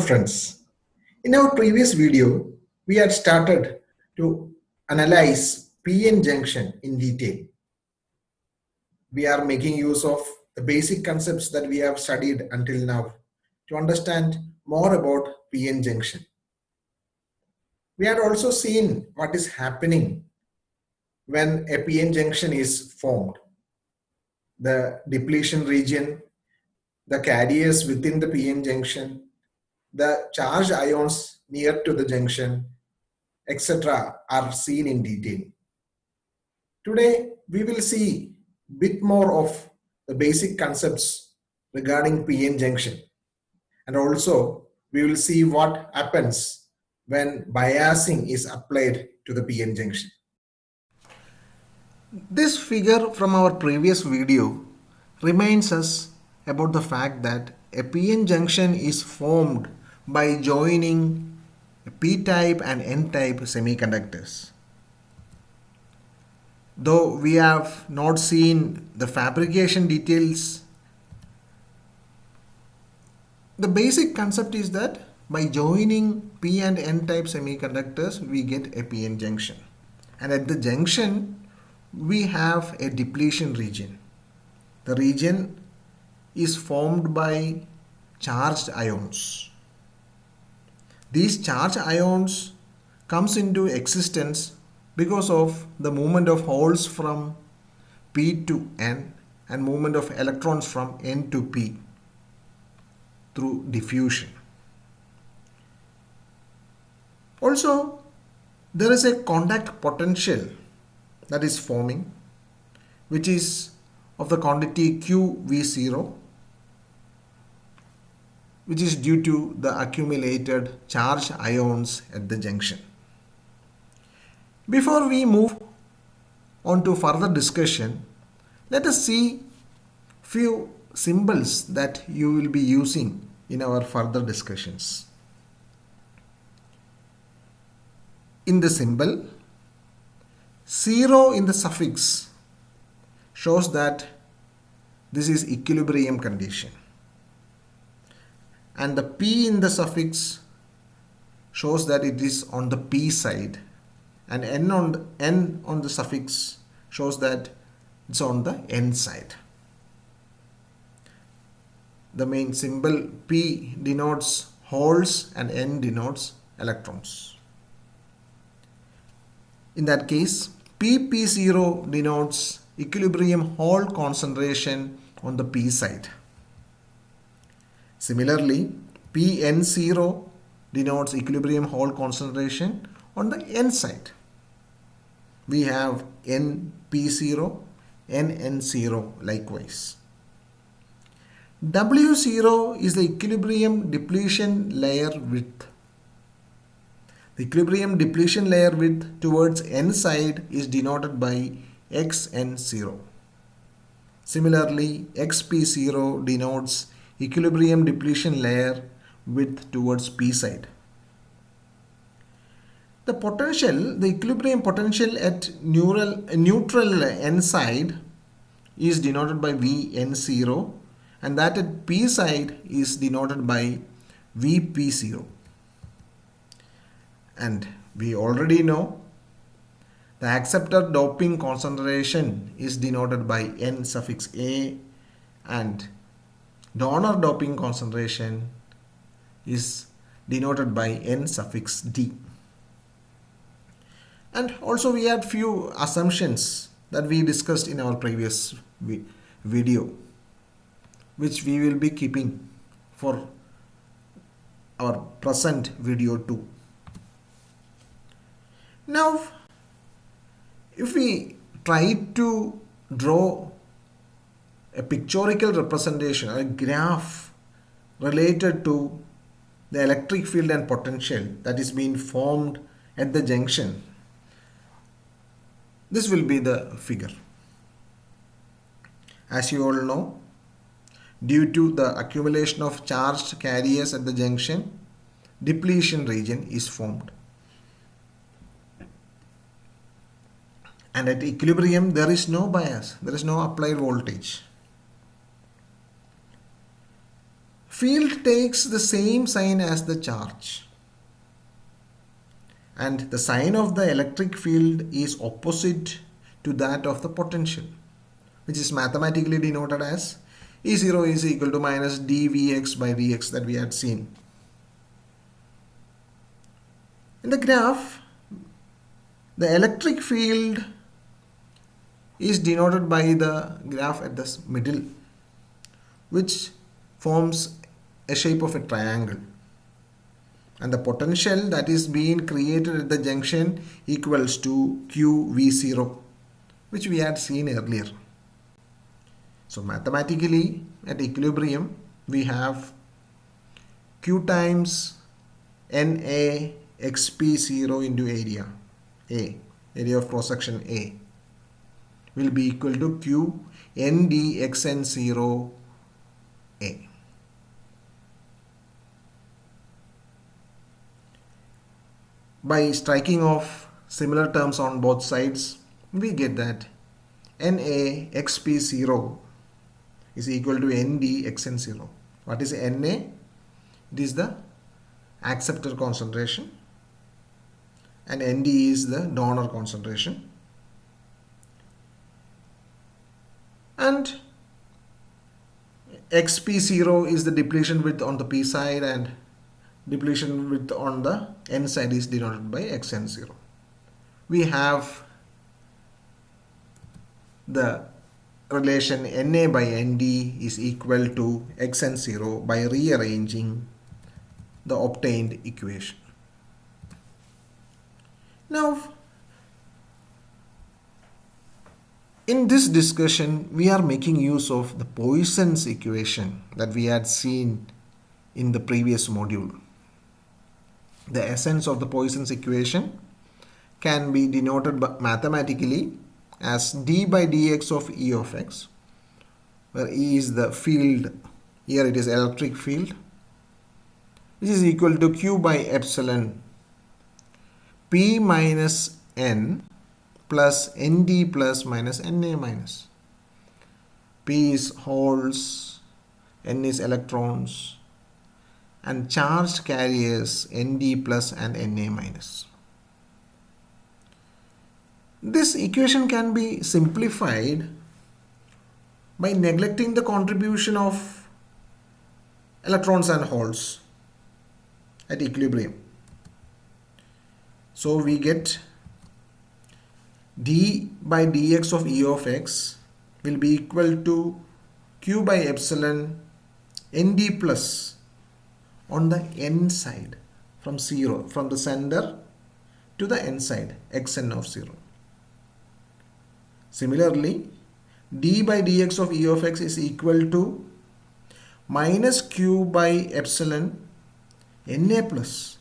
friends. In our previous video, we had started to analyze PN junction in detail. We are making use of the basic concepts that we have studied until now to understand more about PN junction. We had also seen what is happening when a PN junction is formed. The depletion region, the carriers within the PN junction, the charged ions near to the junction, etc. are seen in detail. Today, we will see a bit more of the basic concepts regarding PN junction. And also, we will see what happens when biasing is applied to the PN junction. This figure from our previous video reminds us about the fact that a PN junction is formed by joining p-type and n-type semiconductors. Though we have not seen the fabrication details, the basic concept is that by joining p and n-type semiconductors, we get a PN junction. And at the junction, we have a depletion region. The region is formed by charged ions. These charged ions comes into existence because of the movement of holes from P to N and movement of electrons from N to P through diffusion. Also, there is a contact potential that is forming, which is of the quantity QV0, which is due to the accumulated charged ions at the junction. Before we move on to further discussion, let us see few symbols that you will be using in our further discussions. In the symbol, 0 in the suffix shows that this is equilibrium condition, and the P in the suffix shows that it is on the P side, and N on the suffix shows that it's on the N side. The main symbol P denotes holes and N denotes electrons. In that case, PP0 denotes equilibrium hole concentration on the P side. Similarly, PN0 denotes equilibrium hole concentration on the N side. We have NP0, NN0 likewise. W0 is the equilibrium depletion layer width. The equilibrium depletion layer width towards N side is denoted by XN0. Similarly, XP0 denotes equilibrium depletion layer width towards P side. The equilibrium potential at neutral N side is denoted by VN0, and that at P side is denoted by VP0. And we already know the acceptor doping concentration is denoted by N suffix A, and donor doping concentration is denoted by N suffix D. And also we had few assumptions that we discussed in our previous video, which we will be keeping for our present video too. Now, if we try to draw a pictorial representation or a graph related to the electric field and potential that is being formed at the junction, this will be the figure. As you all know, due to the accumulation of charged carriers at the junction, depletion region is formed. And at equilibrium, there is no bias, there is no applied voltage. field takes the same sign as the charge, and the sign of the electric field is opposite to that of the potential, which is mathematically denoted as E0 is equal to minus dVx by Vx that we had seen. In the graph, the electric field is denoted by the graph at the middle, which forms a shape of a triangle. And the potential that is being created at the junction equals to QV0, which we had seen earlier. So mathematically, at equilibrium, we have Q times NA XP0 into area A, area of cross section A, will be equal to Q ND XN0 A. By striking off similar terms on both sides, we get that NA XP0 is equal to ND XN0. What is NA? It is the acceptor concentration, and ND is the donor concentration. And XP0 is the depletion width on the P side, and depletion width on the N side is denoted by XN0. We have the relation Na by Nd is equal to Xn0 by rearranging the obtained equation. Now, in this discussion, we are making use of the Poisson's equation that we had seen in the previous module. The essence of the Poisson's equation can be denoted mathematically as d by dx of E of x, where E is the field, here it is electric field, which is equal to Q by epsilon P minus N plus Nd plus minus Na minus. P is holes, N is electrons, and charged carriers Nd plus and Na minus. This equation can be simplified by neglecting the contribution of electrons and holes at equilibrium. So we get d by dx of E of x will be equal to Q by epsilon Nd plus on the N side from 0, from the center to the N side, Xn of 0. Similarly, d by dx of E of x is equal to minus Q by epsilon Na plus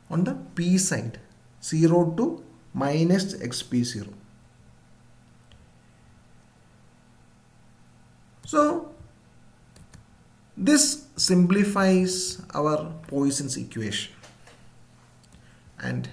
on the P side, 0 to minus XP0. So, this simplifies our Poisson's equation, and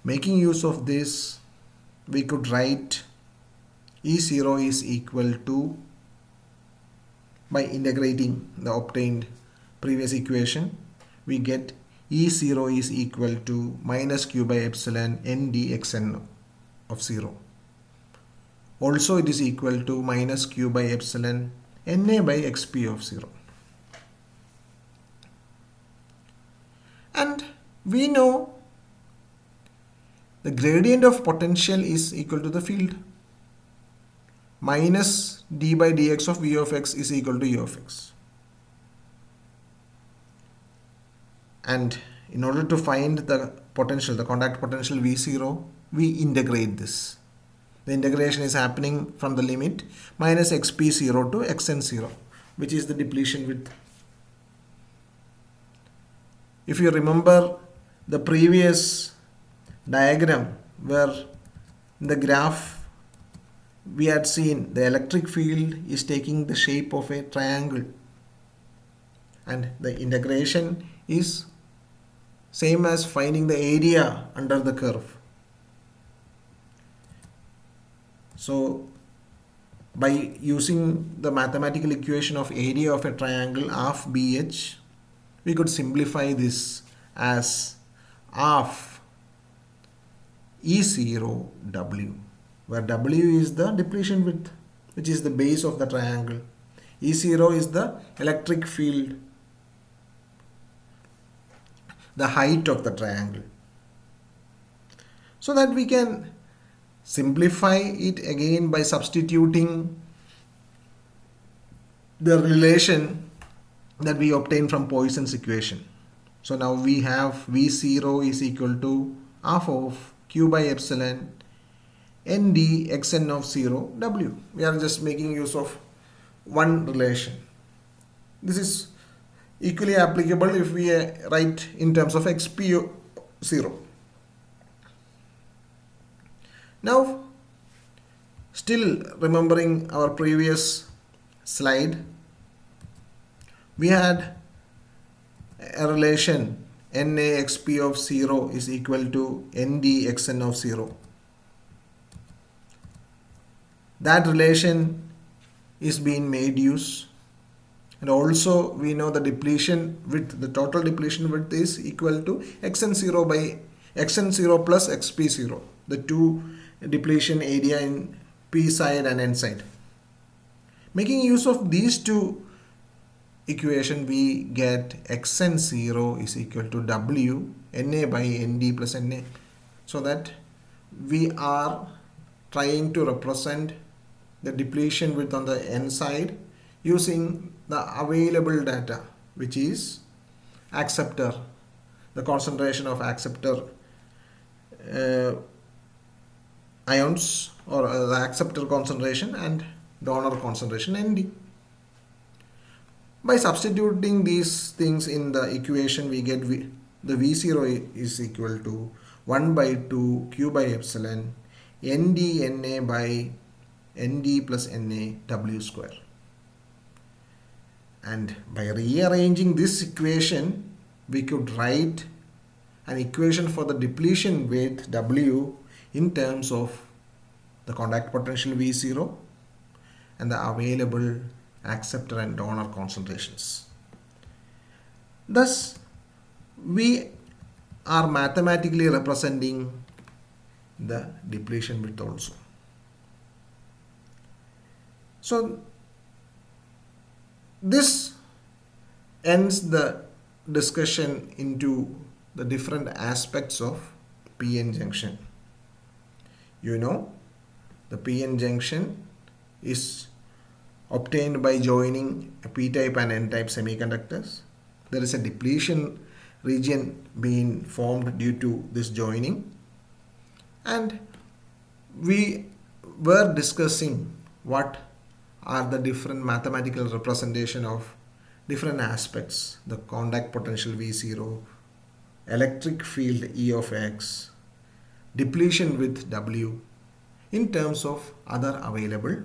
making use of this, we could write E0 is equal to, by integrating the obtained previous equation, we get E0 is equal to minus Q by epsilon Nd Xn of 0. Also it is equal to minus Q by epsilon Na by Xp of 0. And we know the gradient of potential is equal to the field. Minus d by dx of V of x is equal to U of x. And in order to find the potential, the contact potential V0, we integrate this. The integration is happening from the limit minus xp0 to xn0, which is the depletion width. If you remember the previous diagram where in the graph we had seen the electric field is taking the shape of a triangle, and the integration is same as finding the area under the curve. So By using the mathematical equation of area of a triangle half BH, we could simplify this as half E0 W, where W is the depletion width, which is the base of the triangle. E0 is the electric field, the height of the triangle. So that we can simplify it again by substituting the relation that we obtained from Poisson's equation. So now we have V0 is equal to half of Q by epsilon Nd xn of 0 W. We are just making use of one relation. This is equally applicable if we write in terms of xp0. Now, still remembering our previous slide, we had a relation NaXp of 0 is equal to Ndxn of 0. That relation is being made use, and also we know the depletion width, the total depletion width is equal to xn0 by xn0 plus xp0, the two depletion area in p side and n side. Making use of these two equation, we get xn0 is equal to W Na by Nd plus Na, so that we are trying to represent the depletion width on the n side using the available data, which is acceptor, the concentration of acceptor ions, or the acceptor concentration, and donor concentration Nd. By substituting these things in the equation, we get the V0 is equal to 1 by 2 Q by epsilon Nd Na by Nd plus Na W square. And by rearranging this equation, we could write an equation for the depletion width W in terms of the contact potential V0 and the available acceptor and donor concentrations. Thus, we are mathematically representing the depletion width also. So, this ends the discussion into the different aspects of PN junction. You know, the PN junction is obtained by joining a p-type and n-type semiconductors. There is a depletion region being formed due to this joining, and we were discussing what are the different mathematical representation of different aspects: the contact potential V0, electric field E of x, depletion width W, in terms of other available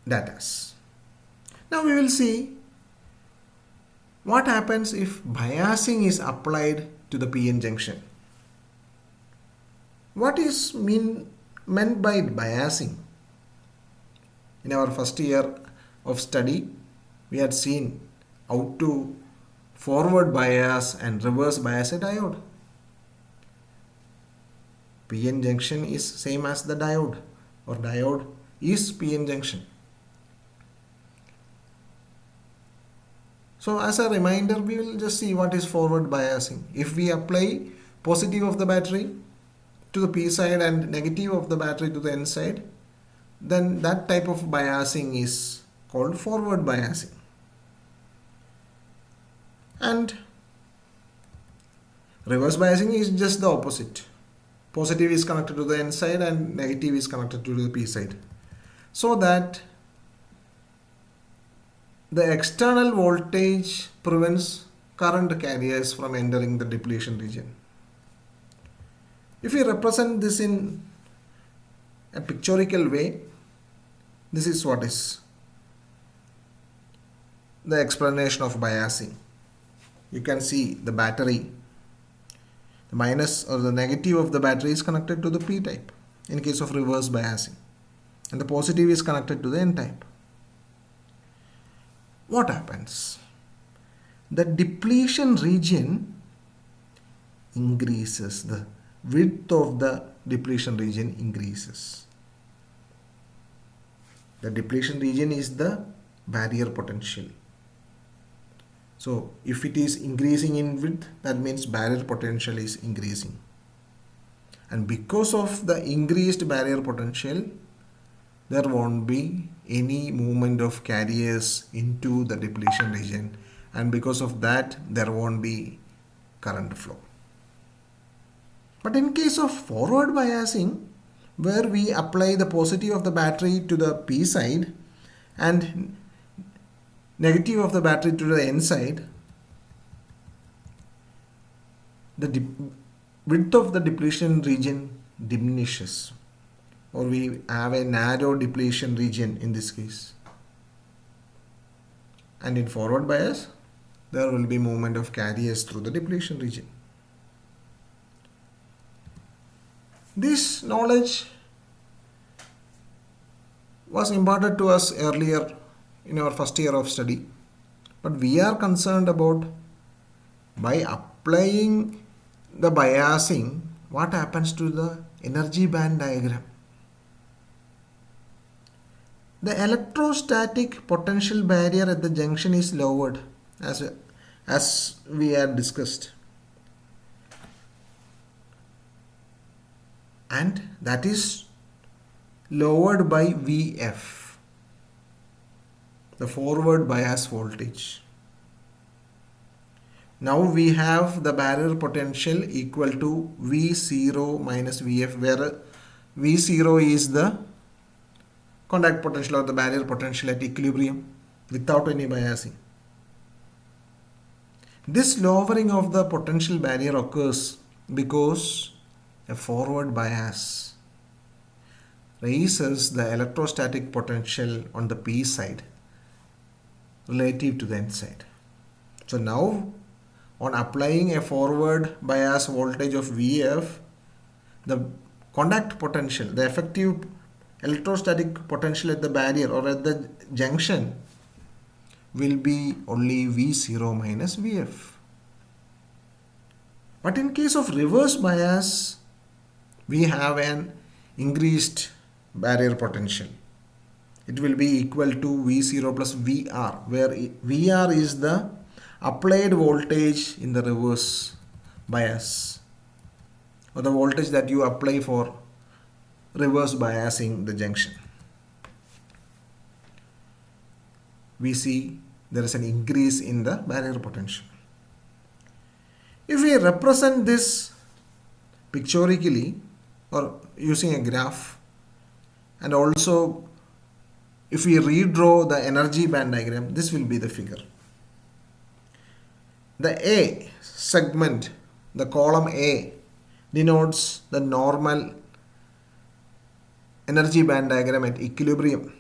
data. Now we will see what happens if biasing is applied to the PN junction. What is meant by biasing? In our first year of study, we had seen how to forward bias and reverse bias a diode. PN junction is same as the diode, or diode is PN junction. So as a reminder, we will just see what is forward biasing. If we apply positive of the battery to the P side and negative of the battery to the N side, then that type of biasing is called forward biasing. And reverse biasing is just the opposite. Positive is connected to the N side and negative is connected to the P side, so that the external voltage prevents current carriers from entering the depletion region. If we represent this in a pictorial way, this is what is the explanation of biasing. You can see the battery, the minus or the negative of the battery is connected to the P type in case of reverse biasing. and the positive is connected to the n-type. What happens? The depletion region increases, the width of the depletion region increases. The depletion region is the barrier potential. So if it is increasing in width, that means barrier potential is increasing. And because of the increased barrier potential, there won't be any movement of carriers into the depletion region, and because of that there won't be current flow. But in case of forward biasing, where we apply the positive of the battery to the P side and negative of the battery to the N side, the width of the depletion region diminishes, or we have a narrow depletion region in this case. And in forward bias, there will be movement of carriers through the depletion region. This knowledge was imparted to us earlier in our first year of study, but we are concerned about by applying the biasing, what happens to the energy band diagram. The electrostatic potential barrier at the junction is lowered, as we had discussed, and that is lowered by Vf, the forward bias voltage. Now we have the barrier potential equal to V0 minus Vf, where V0 is the contact potential or the barrier potential at equilibrium without any biasing. This lowering of the potential barrier occurs because a forward bias raises the electrostatic potential on the P side relative to the N side. So now, on applying a forward bias voltage of Vf, the contact potential, the effective electrostatic potential at the barrier or at the junction will be only V0 minus Vf. But in case of reverse bias, we have an increased barrier potential. It will be equal to V0 plus Vr, where Vr is the applied voltage in the reverse bias, or the voltage that you apply for reverse biasing the junction. We see there is an increase in the barrier potential. If we represent this pictorially or using a graph, and also if we redraw the energy band diagram, this will be the figure. The A segment, the column A, denotes the normal energy band diagram at equilibrium.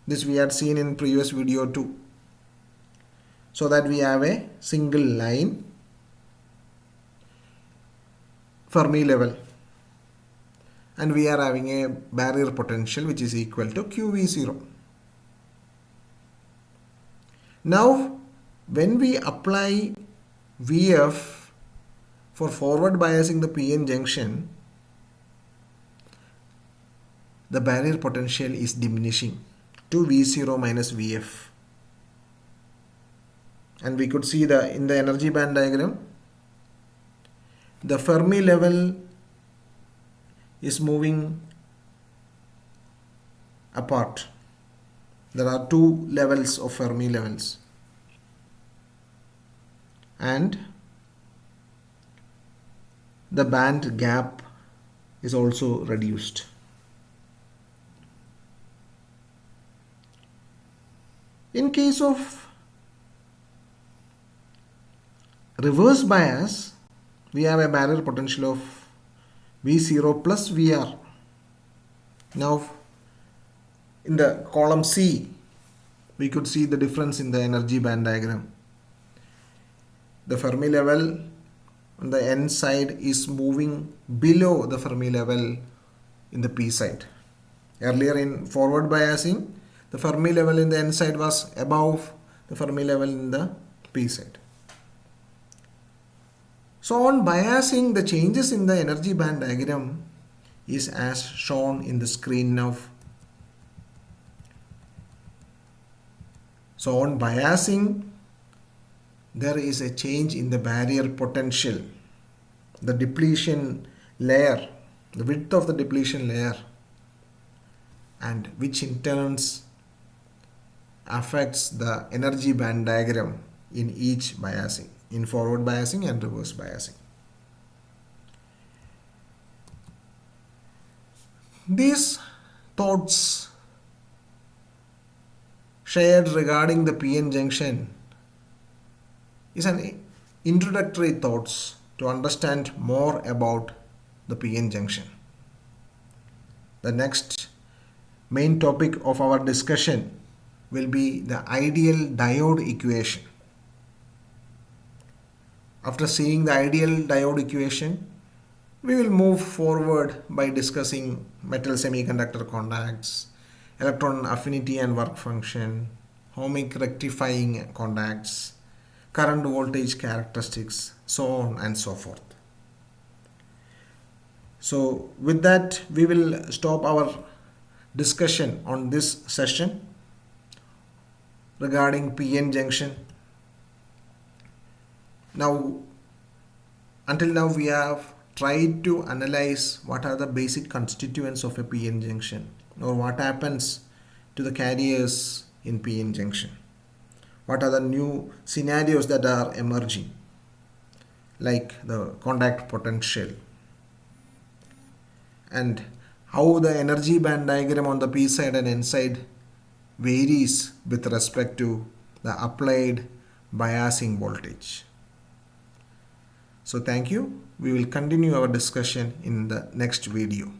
This we had seen in previous video too. So that we have a single line Fermi level, and we are having a barrier potential which is equal to QV0. Now when we apply Vf for forward biasing the PN junction, the barrier potential is diminishing to V0 minus Vf, and we could see in the energy band diagram, the Fermi level is moving apart. There are two levels of Fermi levels, and the band gap is also reduced. In case of reverse bias, we have a barrier potential of V0 plus Vr. Now in the column C, we could see the difference in the energy band diagram. The Fermi level on the N side is moving below the Fermi level in the P side. Earlier in forward biasing, the Fermi level in the N side was above the Fermi level in the P side. So on biasing, the changes in the energy band diagram is as shown in the screen now. So on biasing, there is a change in the barrier potential, the depletion layer, the width of the depletion layer, and which in turns affects the energy band diagram in each biasing, in forward biasing and reverse biasing. These thoughts shared regarding the PN junction is an introductory thoughts to understand more about the PN junction. The next main topic of our discussion will be the ideal diode equation. After seeing the ideal diode equation, we will move forward by discussing metal semiconductor contacts, electron affinity and work function, ohmic rectifying contacts, current voltage characteristics, so on and so forth. So with that, we will stop our discussion on this session regarding PN junction. Now, until now we have tried to analyze what are the basic constituents of a PN junction, or what happens to the carriers in PN junction. What are the new scenarios that are emerging, like the contact potential, and how the energy band diagram on the P side and N side varies with respect to the applied biasing voltage. So thank you. We will continue our discussion in the next video.